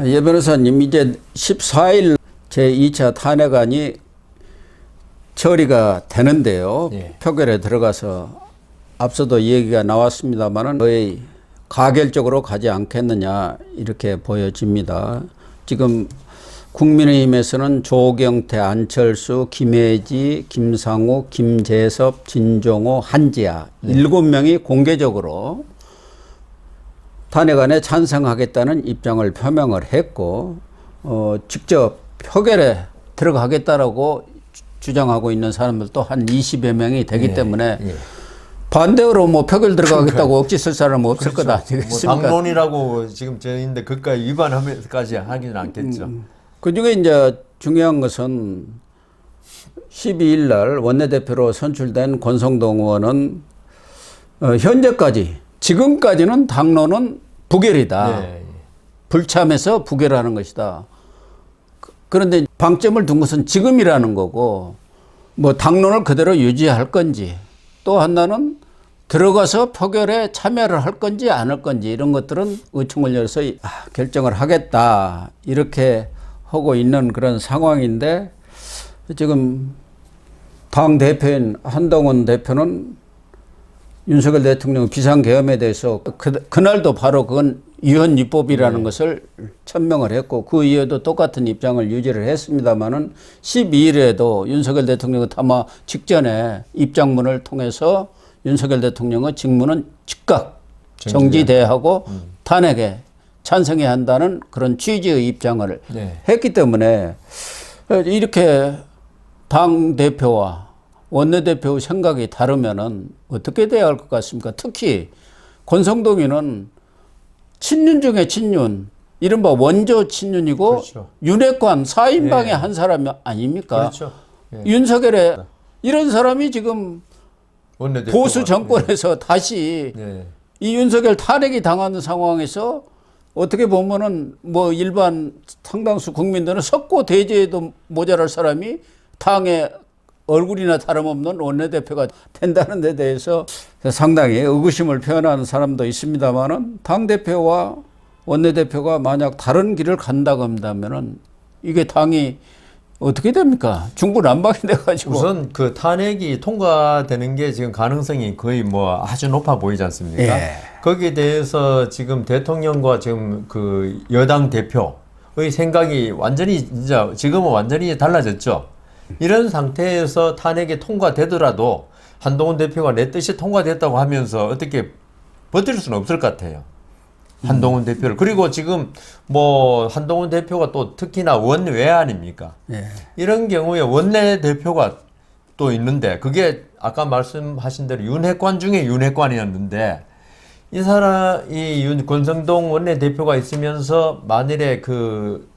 예 변호사님, 이제 14일 제2차 탄핵안이 처리가 되는데요. 예. 표결에 들어가서 앞서도 얘기가 나왔습니다만은 거의 가결적으로 가지 않겠느냐 이렇게 보여집니다. 지금 국민의힘에서는 조경태, 안철수, 김혜지, 김상욱, 김재섭, 진종호, 한지아 7명이 공개적으로 탄핵안에 찬성하겠다는 입장을 표명을 했고 직접 표결에 들어가겠다라고 주장하고 있는 사람들도 한 20여 명이 되기 때문에 반대로 뭐 표결 들어가겠다고 억지 쓸 사람은 없을 그렇죠. 것 아니겠습니까? 뭐 당론이라고 지금 저인데 그까지 위반하면서까지 하기는 않겠죠. 그중에 이제 중요한 것은 12일 날 원내대표로 선출된 권성동 의원은 현재까지 지금까지는 당론은 부결이다. 예. 불참해서 부결하는 것이다. 그런데 방점을 둔 것은 지금이라는 거고 뭐 당론을 그대로 유지할 건지 또 하나는 들어가서 표결에 참여를 할 건지 안 할 건지 이런 것들은 의총을 열어서 결정을 하겠다 이렇게 하고 있는 그런 상황인데 지금 당 대표인 한동훈 대표는 윤석열 대통령 비상계엄에 대해서 그날도 바로 그건 위헌위법이라는 것을 천명을 했고 그 이후에도 똑같은 입장을 유지를 했습니다마는 12일에도 윤석열 대통령은 아마 직전에 입장문을 통해서 윤석열 대통령의 직무는 즉각 정지돼야 하고 탄핵에 찬성해야 한다는 그런 취지의 입장을 했기 때문에 이렇게 당 대표와 원내대표 생각이 다르면은 어떻게 돼야 할 것 같습니까? 특히 권성동이는 친윤 중에 친윤, 이른바 원조 친윤이고 그렇죠. 윤핵관 4인방의 한 사람 아닙니까? 그렇죠. 윤석열의 이런 사람이 지금 원내대표가, 보수 정권에서 다시 이 윤석열 탄핵이 당하는 상황에서 어떻게 보면은 뭐 일반 상당수 국민들은 석고 대제에도 모자랄 사람이 당의 얼굴이나 다름없는 원내대표가 된다는 데 대해서 상당히 의구심을 표현하는 사람도 있습니다만은 당대표와 원내대표가 만약 다른 길을 간다고 한다면은 이게 당이 어떻게 됩니까? 중구난방이 돼가지고. 우선 그 탄핵이 통과되는 게 지금 가능성이 거의 뭐 아주 높아 보이지 않습니까? 거기에 대해서 지금 대통령과 지금 그 여당 대표의 생각이 완전히 진짜 지금은 완전히 달라졌죠. 이런 상태에서 탄핵이 통과되더라도 한동훈 대표가 내 뜻이 통과됐다고 하면서 어떻게 버틸 수는 없을 것 같아요. 한동훈 대표를. 그리고 지금 뭐 한동훈 대표가 또 특히나 원외 아닙니까? 이런 경우에 원내 대표가 또 있는데 그게 아까 말씀하신 대로 윤핵관 중에 윤핵관이었는데 이 사람 이 권성동 원내 대표가 있으면서 만일에 그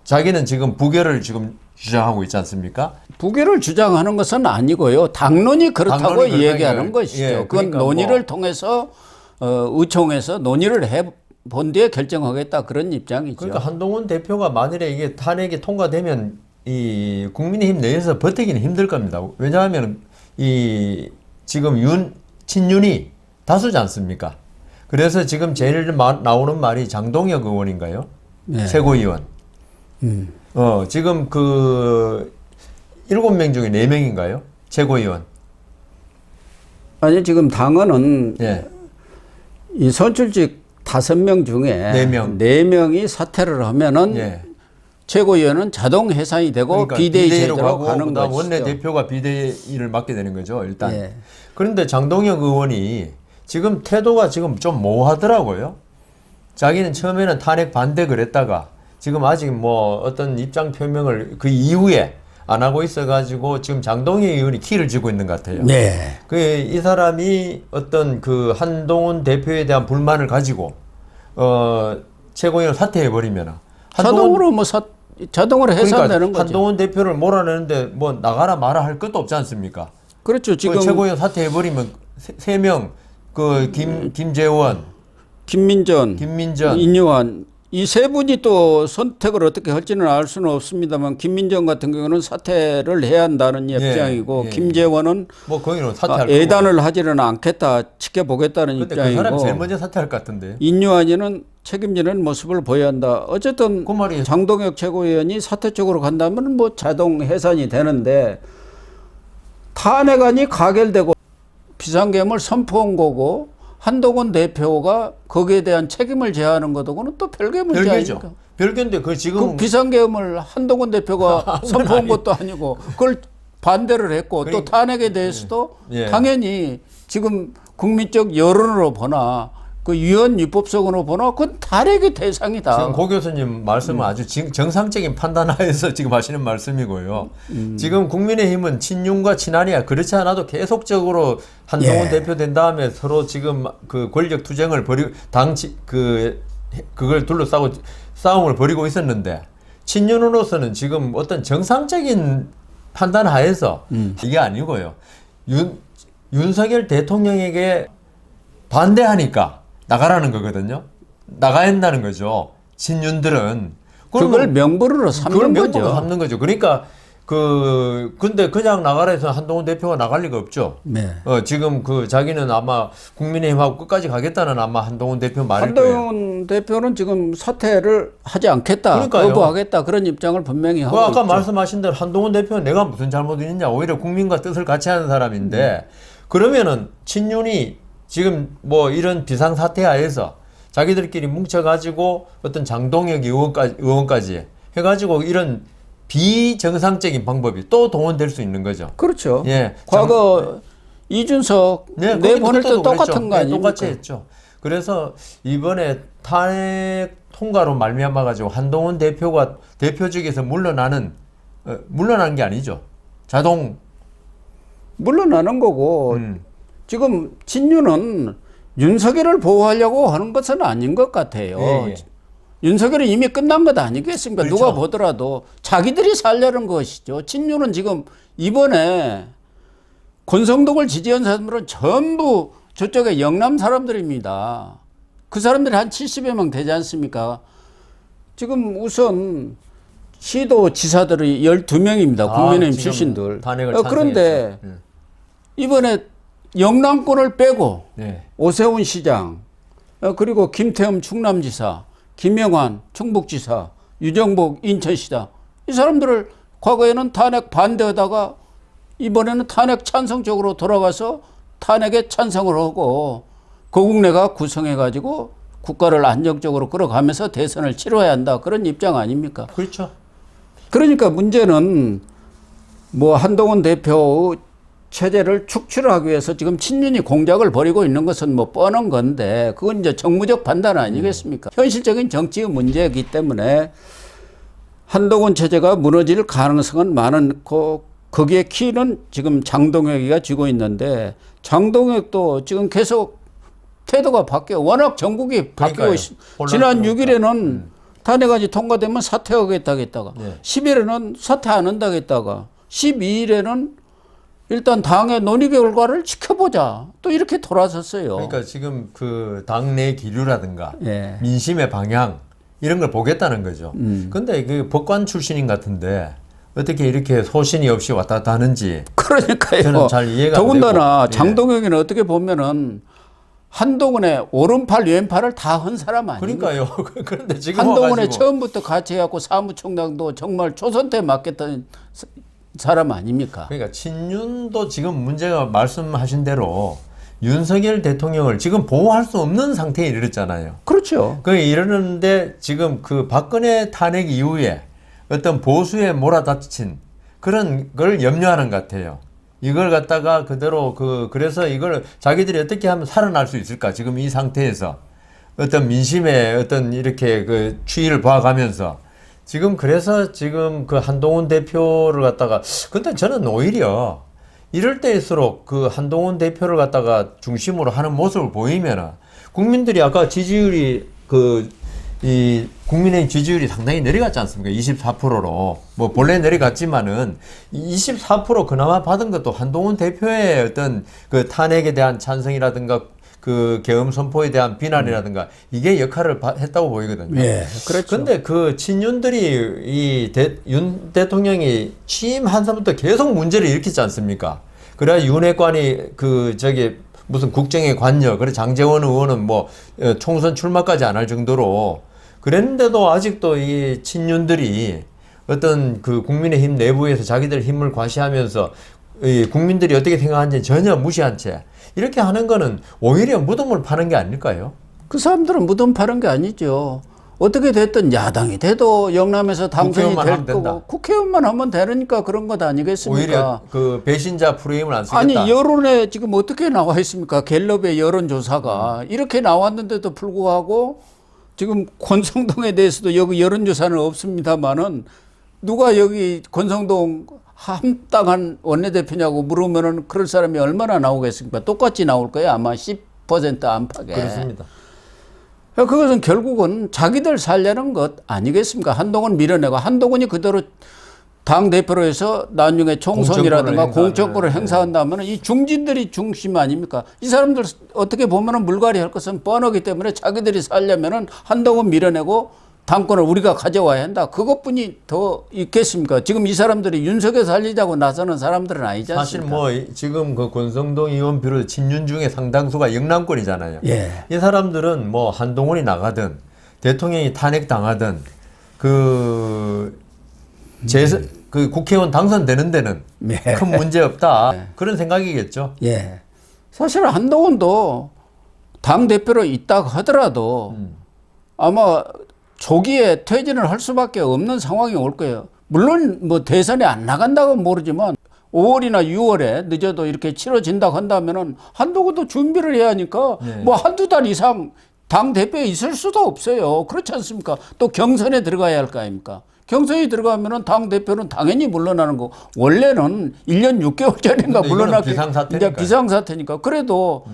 자기는 지금 부결을 지금 주장하고 있지 않습니까? 부결을 주장하는 것은 아니고요. 당론이 그렇다고 당론이 얘기하는 것이죠. 그러니까 그건 논의를 통해서 의총에서 논의를 해본 뒤에 결정하겠다 그런 입장이죠. 그러니까 한동훈 대표가 만일에 이게 탄핵이 통과되면 이 국민의힘 내에서 버티기는 힘들 겁니다. 왜냐하면 이 지금 친윤이 다수지 않습니까? 그래서 지금 제일 나오는 말이 장동혁 의원인가요? 최고위원. 지금 그 7명 중에 4명인가요? 최고위원. 아니 지금 당헌은 이 선출직 5명 중에 4명이 사퇴를 하면은 최고위원은 자동 해산이 되고 그러니까 비대위 제도로 가는 것이죠. 원내대표가 비대위를 맡게 되는 거죠, 일단. 그런데 장동혁 의원이 지금 태도가 지금 좀 모호하더라고요. 자기는 처음에는 탄핵 반대 그랬다가 지금 아직 뭐 어떤 입장 표명을 그 이후에 안 하고 있어가지고 지금 장동혁 의원이 키를 쥐고 있는 것 같아요. 이 사람이 어떤 그 한동훈 대표에 대한 불만을 가지고 최고위원 사퇴해버리면 자동으로 해산되는 거죠. 한동훈 대표를 몰아내는데 뭐 나가라 마라 할 것도 없지 않습니까? 그렇죠. 지금 최고위원 사퇴해버리면 3명 그 김재원, 김민전, 인요한 이 세 분이 또 선택을 어떻게 할지는 알 수는 없습니다만 김민정 같은 경우는 사퇴를 해야 한다는 입장이고 예. 김재원은 뭐 거기는 사퇴할 예단을 하지는 않겠다 지켜보겠다는 근데 그 사람 입장이고 제일 먼저 사퇴할 것 같은데. 인유한이는 책임지는 모습을 보여야 한다. 어쨌든 그 말이 장동혁 최고위원이 사퇴 쪽으로 간다면 뭐 자동 해산이 되는데 탄핵안이 가결되고 비상계엄을 선포한 거고 한동훈 대표가 거기에 대한 책임을 져야하는 것하고는 또 별개 문제 아닙니까? 별개죠. 별개인데 그 지금 그 비상계엄을 한동훈 대표가 선포한 것도 아니고 그걸 반대를 했고 또 탄핵에 대해서도 예. 당연히 지금 국민적 여론으로 보나 그 유언 유법성으로 보나 그건 탄핵의 대상이다. 지금 고 교수님 말씀은 아주 정상적인 판단하에서 지금 하시는 말씀이고요. 지금 국민의힘은 친윤과 친한이야. 그렇지 않아도 계속적으로 한동훈 예. 대표 된 다음에 서로 지금 그 권력 투쟁을 벌이고 그걸 둘러싸고 싸움을 벌이고 있었는데 친윤으로서는 지금 어떤 정상적인 판단 하에서 이게 아니고요. 윤석열 대통령에게 반대하니까 나가라는 거거든요. 나가야 한다는 거죠. 친윤들은. 그걸 명분으로 삼는 거죠. 삼는 거죠. 그러니까 근데 그냥 나가라 해서 한동훈 대표가 나갈 리가 없죠. 네. 지금 자기는 아마 국민의힘하고 끝까지 가겠다는 아마 한동훈 대표 말일 거예요. 한동훈 대표는 지금 사퇴를 하지 않겠다. 그러니까요. 거부하겠다. 그런 입장을 분명히 하고 아까 있죠. 말씀하신 대로 한동훈 대표는 내가 무슨 잘못이 있냐. 오히려 국민과 뜻을 같이 하는 사람인데 그러면은 친윤이 지금 뭐 이런 비상사태 하에서 자기들끼리 뭉쳐가지고 어떤 장동혁 의원까지 해가지고 이런 비정상적인 방법이 또 동원될 수 있는 거죠. 그렇죠. 예. 과거 이준석 내보낼 때 그때도 똑같은 그랬죠. 거 아닙니까? 똑같이 했죠. 그래서 이번에 탄핵 통과로 말미암아 가지고 한동훈 대표가 대표직에서 물러나는 게 아니죠. 자동 물러나는 거고 지금 친윤은 윤석열을 보호하려고 하는 것은 아닌 것 같아요. 예. 윤석열은 이미 끝난 것 아니겠습니까? 그렇죠. 누가 보더라도 자기들이 살려는 것이죠. 친윤은 지금 이번에 권성동을 지지한 사람들은 전부 저쪽에 영남 사람들입니다. 그 사람들이 한 70여 명 되지 않습니까? 지금 우선 시도 지사들이 12명입니다. 국민의힘 지금 출신들. 탄핵을 그런데 찬성했죠. 이번에 영남권을 빼고 네. 오세훈 시장 그리고 김태흠 충남지사 김영환 충북지사 유정복 인천시장 이 사람들을 과거에는 탄핵 반대하다가 이번에는 탄핵 찬성 쪽으로 돌아가서 탄핵에 찬성을 하고 거국내가 구성해가지고 국가를 안정적으로 끌어가면서 대선을 치러야 한다 그런 입장 아닙니까? 그렇죠. 그러니까 문제는 뭐 한동훈 대표 체제를 축출하기 위해서 지금 친윤이 공작을 벌이고 있는 것은 뭐 뻔한 건데 그건 이제 정무적 판단 아니겠습니까? 현실적인 정치의 문제이기 때문에 한동훈 체제가 무너질 가능성은 많고 거기에 키는 지금 장동혁이가 쥐고 있는데 장동혁도 지금 계속 태도가 바뀌어 워낙 전국이 바뀌고 있어. 지난 6일에는 탄핵안이 통과되면 사퇴하겠다고 했다가 네. 10일에는 사퇴 안 한다고 했다가 12일에는 일단 당의 논의 결과를 지켜보자. 또 이렇게 돌아섰어요. 그러니까 지금 그 당내 기류라든가 예. 민심의 방향 이런 걸 보겠다는 거죠. 근데 그 법관 출신인 같은데 어떻게 이렇게 소신이 없이 왔다 갔다 하는지 그러니까요. 저는 잘 이해가 안 더군다나 되고. 장동혁이는 어떻게 보면은 한동훈의 오른팔 왼팔을 다 한 사람 아닙니까? 그러니까요. 그런데 지금 한동훈의 와가지고 처음부터 같이 해갖고 사무총장도 정말 초선 때 맡겼던 사람 아닙니까? 그러니까 친윤도 지금 문제가 말씀하신 대로 윤석열 대통령을 지금 보호할 수 없는 상태에 이르렀잖아요. 그렇죠. 그 이러는데 지금 그 박근혜 탄핵 이후에 어떤 보수에 몰아닥친 그런 걸 염려하는 것 같아요. 이걸 갖다가 그대로 그래서 이걸 자기들이 어떻게 하면 살아날 수 있을까? 지금 이 상태에서 어떤 민심의 어떤 이렇게 그 추이를 봐가면서 지금 그래서 지금 그 한동훈 대표를 갖다가 근데 저는 오히려 이럴 때일수록 그 한동훈 대표를 갖다가 중심으로 하는 모습을 보이면은 국민들이 아까 지지율이 이 국민의힘 지지율이 상당히 내려갔지 않습니까? 24%로. 뭐 본래 내려갔지만은 24% 그나마 받은 것도 한동훈 대표의 어떤 그 탄핵에 대한 찬성이라든가 그 계엄 선포에 대한 비난이라든가 이게 역할을 했다고 보이거든요. 예, 그렇죠. 근데 그 친윤들이 윤 대통령이 취임한 사부터 계속 문제를 일으키지 않습니까? 그래야 윤핵관이 무슨 국정의 관여, 그래 장제원 의원은 뭐 총선 출마까지 안 할 정도로 그랬는데도 아직도 이 친윤들이 어떤 그 국민의힘 내부에서 자기들 힘을 과시하면서 이 국민들이 어떻게 생각하는지 전혀 무시한 채 이렇게 하는 거는 오히려 무덤을 파는 게 아닐까요? 그 사람들은 무덤 파는 게 아니죠. 어떻게 됐든 야당이 돼도 영남에서 당선이 국회의원만 될 하면 된다. 거고 국회의원만 하면 되니까 그런 것 아니겠습니까? 오히려 그 배신자 프레임을 안 쓰겠다. 아니 여론에 지금 어떻게 나와 있습니까? 갤럽의 여론조사가 이렇게 나왔는데도 불구하고 지금 권성동에 대해서도 여기 여론조사는 없습니다만은 누가 여기 권성동 합당한 원내대표냐고 물으면은 그럴 사람이 얼마나 나오겠습니까? 똑같이 나올 거예요. 아마 10% 안팎에. 그렇습니다. 그것은 결국은 자기들 살려는 것 아니겠습니까? 한동훈 밀어내고 한동훈이 그대로 당 대표로 해서 나중에 총선이라든가 공천권을 행사한다면 이 중진들이 중심 아닙니까? 이 사람들 어떻게 보면은 물갈이 할 것은 뻔하기 때문에 자기들이 살려면은 한동훈 밀어내고 당권을 우리가 가져와야 한다. 그것뿐이 더 있겠습니까? 지금 이 사람들이 윤석열 살리자고 나서는 사람들은 아니지 않습니까? 사실 뭐 지금 그 권성동 의원 비롯 친윤 중에 상당수가 영남권이잖아요. 예. 이 사람들은 뭐 한동훈이 나가든 대통령이 탄핵당하든 그 국회의원 당선되는 데는 예. 큰 문제 없다. 그런 생각이겠죠. 예. 사실 한동훈도 당 대표로 있다고 하더라도 아마 조기에 퇴진을 할 수밖에 없는 상황이 올 거예요. 물론 뭐 대선에 안 나간다고 모르지만 5월이나 6월에 늦어도 이렇게 치러진다고 한다면은 한동훈도 준비를 해야 하니까 네. 뭐 한두 달 이상 당 대표에 있을 수도 없어요. 그렇지 않습니까? 또 경선에 들어가야 할 거 아닙니까? 경선에 들어가면은 당 대표는 당연히 물러나는 거. 원래는 1년 6개월 전인가 물러나게 이제 비상사태니까. 그래도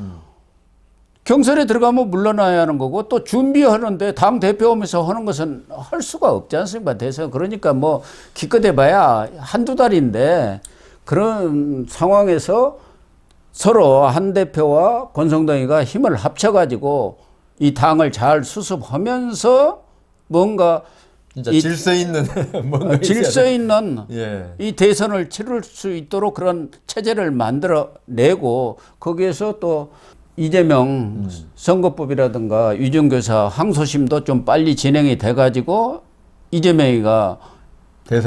경선에 들어가면 물러나야 하는 거고 또 준비하는데 당 대표 오면서 하는 것은 할 수가 없지 않습니까? 대선. 그러니까 뭐 기껏 해봐야 한두 달인데 그런 상황에서 서로 한 대표와 권성동이가 힘을 합쳐가지고 이 당을 잘 수습하면서 뭔가 진짜 질서 있는 뭔가 질서 있는 예. 이 대선을 치를 수 있도록 그런 체제를 만들어내고 거기에서 또 이재명 선거법이라든가 위정교사 항소심도 좀 빨리 진행이 돼가지고 이재명이가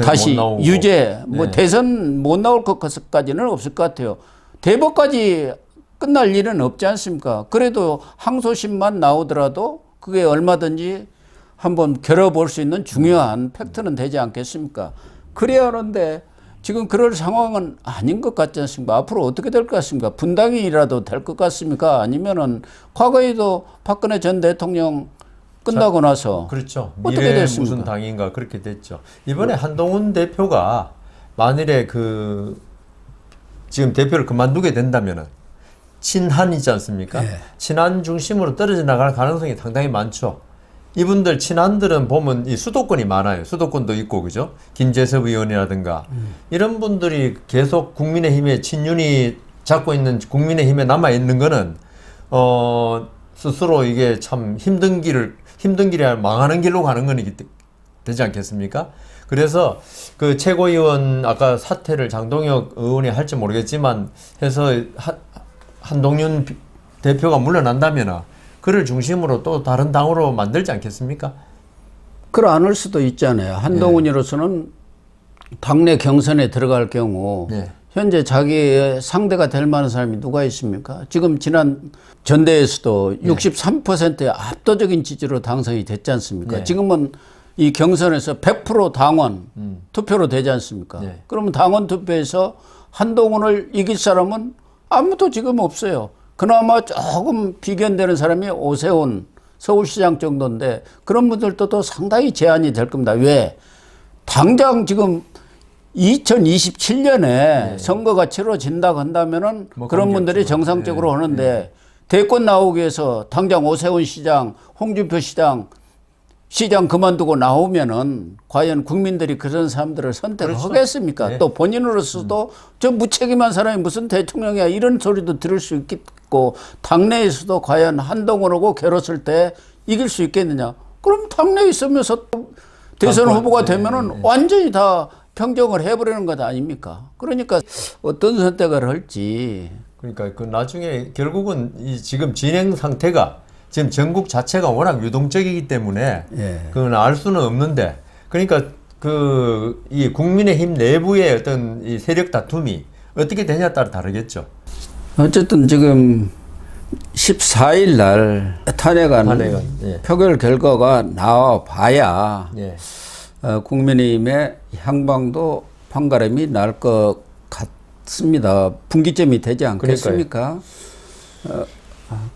다시 유죄, 뭐 네. 대선 못 나올 것까지는 없을 것 같아요. 대법까지 끝날 일은 없지 않습니까? 그래도 항소심만 나오더라도 그게 얼마든지 한번 겨뤄볼 수 있는 중요한 팩트는 되지 않겠습니까? 그래야 하는데 지금 그럴 상황은 아닌 것 같지 않습니까? 앞으로 어떻게 될 것 같습니까? 분당이라도 될 것 같습니까? 아니면은 과거에도 박근혜 전 대통령 끝나고 나서 그렇죠. 어떻게 미래 됐습니까? 무슨 당인가 그렇게 됐죠. 이번에 한동훈 대표가 만일에 지금 대표를 그만두게 된다면은 친한이지 않습니까? 네. 친한 중심으로 떨어져 나갈 가능성이 상당히 많죠. 이분들 친한들은 보면 이 수도권이 많아요. 수도권도 있고 그죠? 김재섭 의원이라든가 이런 분들이 계속 국민의힘에 친윤이 잡고 있는 국민의힘에 남아 있는 거는 스스로 이게 참 힘든 길이 아니라 망하는 길로 가는 거니 되지 않겠습니까? 그래서 그 최고위원 아까 사퇴를 장동혁 의원이 할지 모르겠지만 해서 한동훈 대표가 물러난다면 그를 중심으로 또 다른 당으로 만들지 않겠습니까? 그걸 안 할 수도 있잖아요. 한동훈으로서는 당내 경선에 들어갈 경우 네. 현재 자기의 상대가 될 만한 사람이 누가 있습니까? 지금 지난 전대에서도 63%의 압도적인 지지로 당선이 됐지 않습니까? 네. 지금은 이 경선에서 100% 당원 투표로 되지 않습니까? 네. 그러면 당원 투표에서 한동훈을 이길 사람은 아무도 지금 없어요. 그나마 조금 비견되는 사람이 오세훈 서울시장 정도인데 그런 분들도 또 상당히 제한이 될 겁니다. 왜? 당장 지금 2027년에 선거가 치러진다고 한다면은 뭐 그런 분들이 정상적으로 하는데 대권 나오기 위해서 당장 오세훈 시장, 홍준표 시장 그만두고 나오면은 과연 국민들이 그런 사람들을 선택하겠습니까? 네. 또 본인으로서도 저 무책임한 사람이 무슨 대통령이야 이런 소리도 들을 수 있고 당내에서도 과연 한동훈하고 겨뤘을 때 이길 수 있겠느냐? 그럼 당내에 있으면서 대선 후보가 되면은 완전히 다 평정을 해버리는 것 아닙니까? 그러니까 어떤 선택을 할지. 그러니까 그 나중에 결국은 이 지금 진행 상태가 지금 전국 자체가 워낙 유동적이기 때문에 예. 그건 알 수는 없는데, 그러니까 그 이 국민의힘 내부의 어떤 이 세력 다툼이 어떻게 되냐에 따라 다르겠죠. 어쨌든 지금 14일 날 탄핵안 예. 표결 결과가 나와 봐야 예. 국민의힘의 향방도 판가름이 날 것 같습니다. 분기점이 되지 않겠습니까?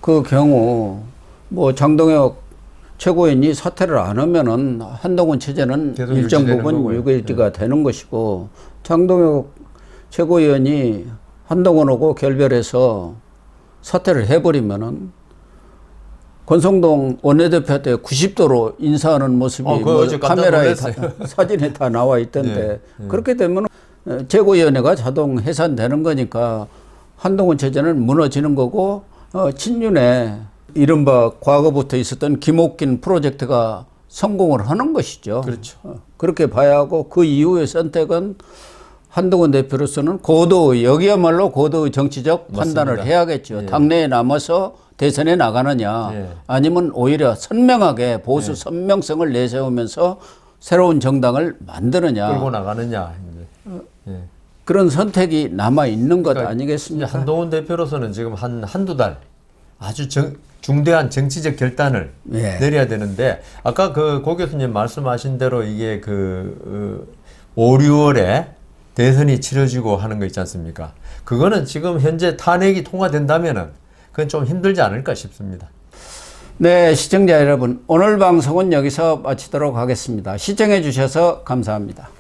그 경우 뭐 장동혁 최고위원이 사퇴를 안 하면은 한동훈 체제는 계속 일정 유지되는 부분 거고요. 유지가 되는 것이고, 장동혁 최고위원이 한동훈하고 결별해서 사퇴를 해버리면은 권성동 원내대표한테 90도로 인사하는 모습이 그거 뭐 어제 깜짝 카메라에 놀랐어요. 사진에 다 나와 있던데, 예, 예. 그렇게 되면 최고위원회가 자동 해산되는 거니까 한동훈 체제는 무너지는 거고, 친윤의 이른바 과거부터 있었던 김옥긴 프로젝트가 성공을 하는 것이죠. 그렇죠. 그렇게 봐야 하고, 그 이후의 선택은 한동훈 대표로서는 고도의, 여기야말로 고도의 정치적 판단을 맞습니다. 해야겠죠. 예. 당내에 남아서 대선에 나가느냐, 예. 아니면 오히려 선명하게 보수 선명성을 내세우면서 새로운 정당을 만드느냐, 끌고 나가느냐. 이제. 예. 그런 선택이 남아 있는 것 그러니까 아니겠습니까? 이제 한동훈 대표로서는 지금 한두 달 아주 중대한 정치적 결단을 예. 내려야 되는데, 아까 그 고 교수님 말씀하신 대로 이게 5, 6월에 대선이 치러지고 하는 거 있지 않습니까? 그거는 지금 현재 탄핵이 통과된다면은 그건 좀 힘들지 않을까 싶습니다. 네, 시청자 여러분, 오늘 방송은 여기서 마치도록 하겠습니다. 시청해 주셔서 감사합니다.